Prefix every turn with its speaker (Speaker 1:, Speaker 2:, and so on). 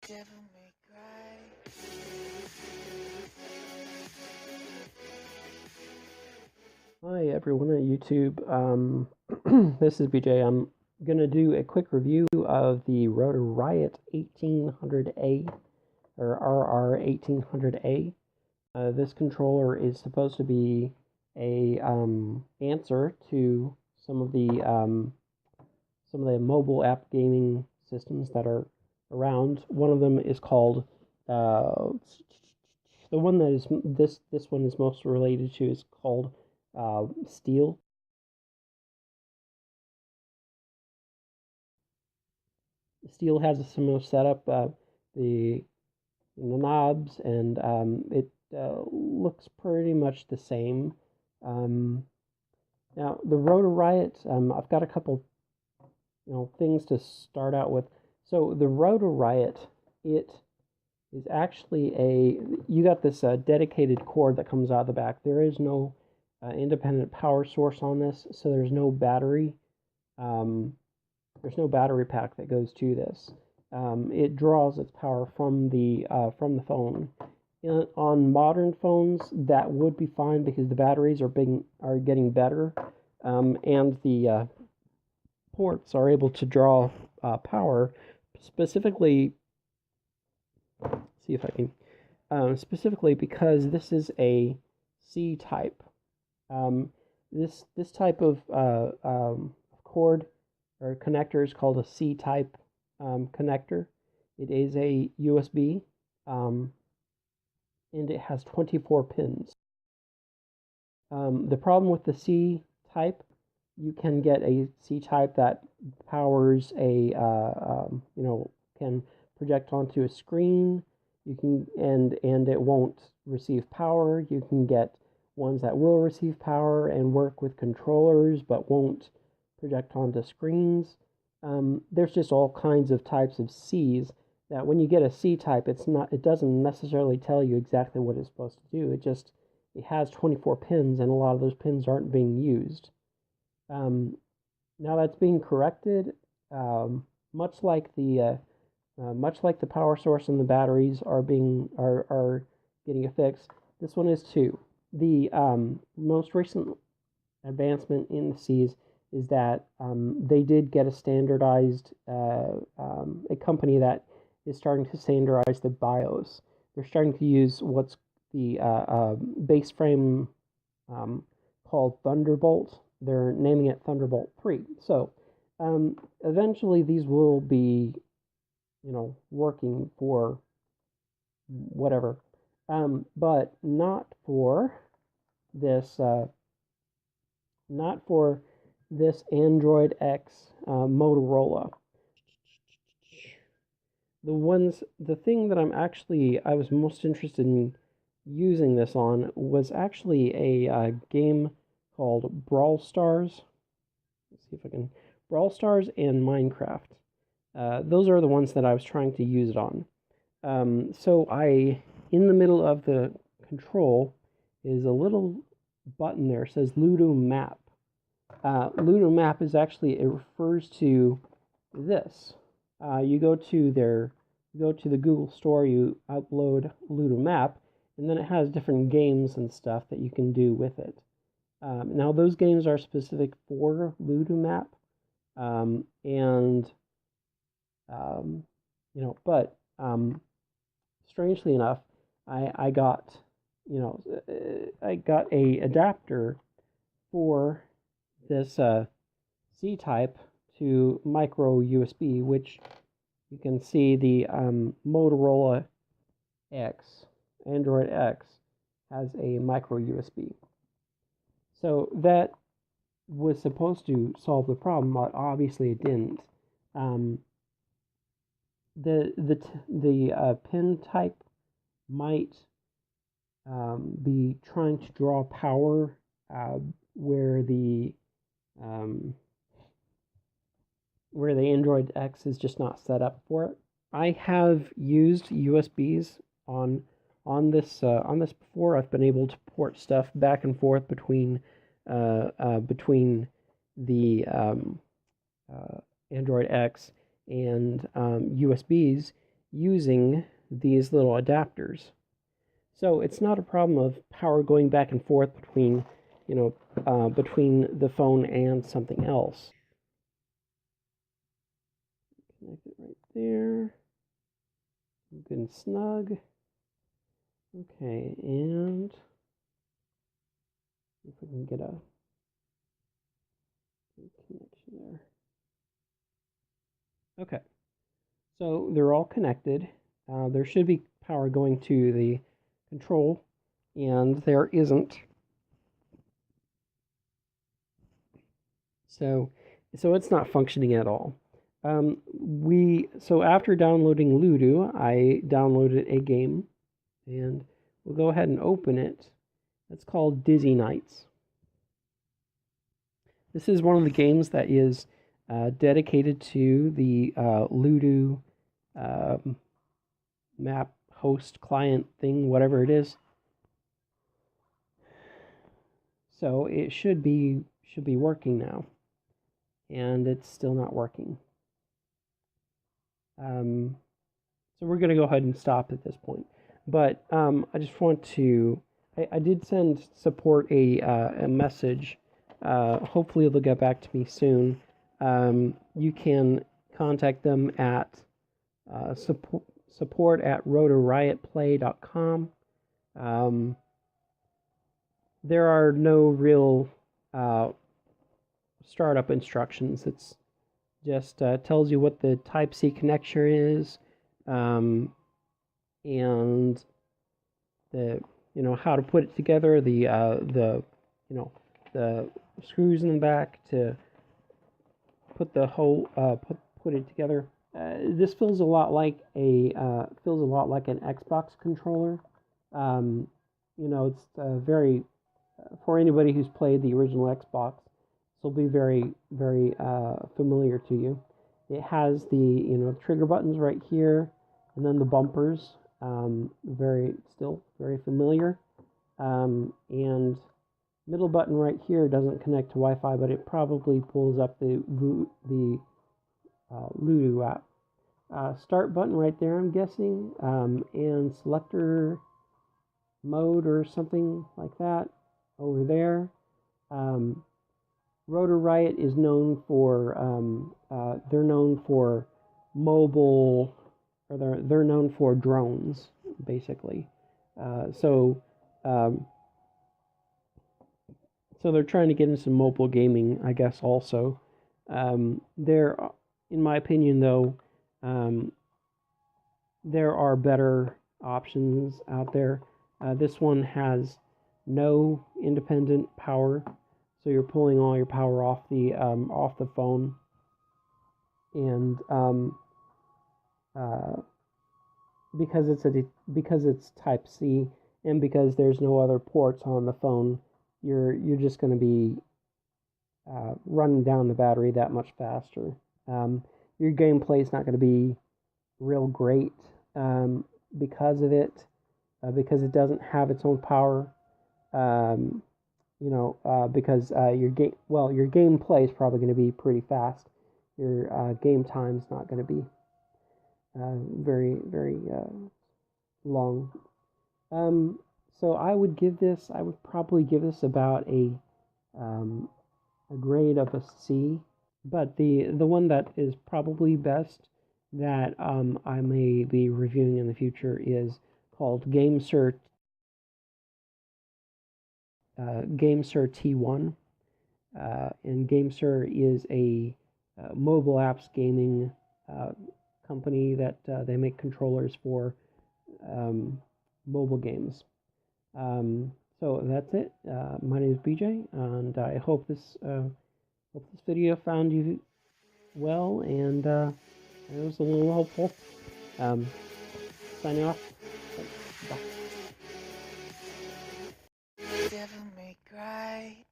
Speaker 1: devil may cry.
Speaker 2: Hi everyone at YouTube. This is BJ. I'm gonna do a quick review of the Rotor Riot 1800A or RR1800A. This controller is supposed to be a answer to some of the mobile app gaming systems that are around. One of them is called the one that is this one is most related to is called Steel. Steel has a similar setup. The knobs and it looks pretty much the same. Now the Rotor Riot, I've got a couple things to start out with. So the Rotor Riot, it is actually you got this dedicated cord that comes out of the back. There is no independent power source on this, so there's no battery. There's no battery pack that goes to this. It draws its power from the phone. On modern phones, that would be fine because the batteries are getting better, and the ports are able to draw power. Specifically, see if I can. Specifically because this is a C type. This type of cord or connector is called a C-type connector. It is a USB, and it has 24 pins. The problem with the C-type, you can get a C-type that powers can project onto a screen. You can and it won't receive power. You can get ones that will receive power and work with controllers, but won't project onto screens. There's just all kinds of types of Cs that when you get a C-type, it doesn't necessarily tell you exactly what it's supposed to do. It has 24 pins, and a lot of those pins aren't being used. Now that's being corrected, much like the power source and the batteries are getting a fix. This one is too. The most recent advancement in the Cs is that they did get a standardized, a company that is starting to standardize the BIOS. They're starting to use what's the base frame called Thunderbolt. They're naming it Thunderbolt 3. So eventually these will be, working for whatever, but not for this Android X Motorola. The thing that I was most interested in using this on was actually a game called Brawl Stars. Let's see if I can. Brawl Stars and Minecraft. Those are the ones that I was trying to use it on. So in the middle of the control is a little button there. It says Ludo Map. Ludo Map is actually, it refers to this. You go to the Google Store, you upload Ludo Map, and then it has different games and stuff that you can do with it. Now those games are specific for Ludo Map, but strangely enough, I got a adapter for this C-type to micro USB, which you can see the Motorola X, Android X, has a micro USB. So that was supposed to solve the problem, but obviously it didn't. The pin type might be trying to draw power where the Android X is just not set up for it. I have used USBs on this before. I've been able to port stuff back and forth between the Android X and USBs, using these little adapters. So it's not a problem of power going back and forth between, between the phone and something else. Connect it right there. Good and snug. Okay, and if we can get a connection there. Okay, so they're all connected. There should be power going to the control, and there isn't. So it's not functioning at all. So after downloading Ludo, I downloaded a game, and we'll go ahead and open it. It's called Dizzy Nights. This is one of the games that is dedicated to the Ludo map host client thing, whatever it is. So it should be working now, and it's still not working. So we're going to go ahead and stop at this point. But I just want to, I did send support a message. Hopefully they'll get back to me soon. You can contact them at support at rotorriotplay.com. There are no real startup instructions. It's just tells you what the Type-C connector is, and the how to put it together, the screws in the back to put the whole put it together. This feels a lot like an Xbox controller. It's very for anybody who's played the original Xbox. This will be very, very familiar to you. It has the trigger buttons right here, and then the bumpers. Still very familiar. And middle button right here doesn't connect to Wi-Fi, but it probably pulls up the Ludo app. Start button right there, I'm guessing, and selector mode or something like that over there. Rotor Riot is known for they're known for mobile, or they're known for drones, basically. So they're trying to get into some mobile gaming, I guess. Also, there, in my opinion, though, there are better options out there. This one has no independent power. So you're pulling all your power off the phone, and because it's Type-C, and because there's no other ports on the phone, you're just going to be running down the battery that much faster. Your gameplay is not going to be real great because of it, because it doesn't have its own power. Because your gameplay is probably going to be pretty fast. Your game time's not going to be very, very long. So I would probably give this about a grade of a C. But the one that is probably best that I may be reviewing in the future is called GameSir T1, and GameSir is a mobile apps gaming company that they make controllers for mobile games. So that's it. My name is BJ, and I hope this video found you well, and it was a little helpful. Signing off. Bye.
Speaker 1: Devil may cry.